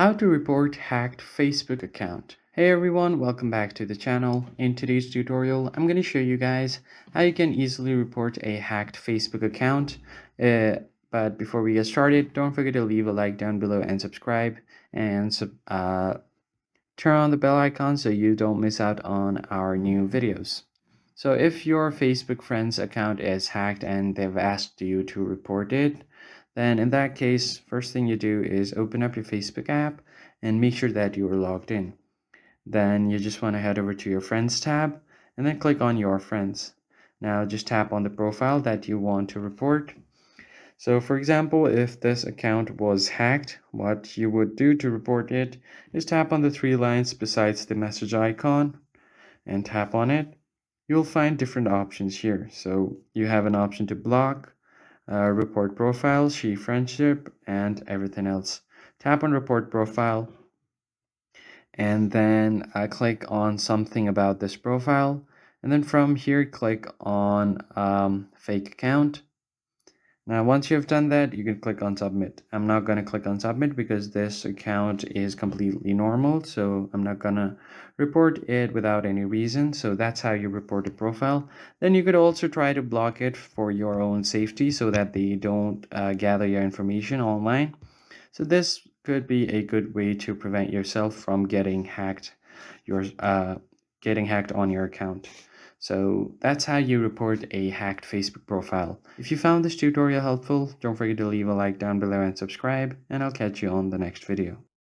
How to report hacked Facebook account. Hey everyone, welcome back to the channel. In today's tutorial, I'm going to show you guys how you can easily report a hacked Facebook account. But before we get started, don't forget to leave a like down below and subscribe and turn on the bell icon so you don't miss out on our new videos. So if your Facebook friend's account is hacked and they've asked you to report it, then in that case, first thing you do is open up your Facebook app and make sure that you are logged in. Then you just want to head over to your friends tab and then click on your friends. Now just tap on the profile that you want to report. So for example, if this account was hacked, what you would do to report it is tap on the three lines besides the message icon and tap on it. You'll find different options here. So you have an option to block, report profile, see friendship, and everything else. Tap on report profile and then click on something about this profile. And then from here, click on fake account. Now, once you've done that, you can click on submit. I'm not going to click on submit because this account is completely normal. So I'm not going to report it without any reason. So that's how you report a profile. Then you could also try to block it for your own safety so that they don't gather your information online. So this could be a good way to prevent yourself from getting hacked, getting hacked on your account. So that's how you report a hacked Facebook profile. If you found this tutorial helpful, don't forget to leave a like down below and subscribe, and I'll catch you on the next video.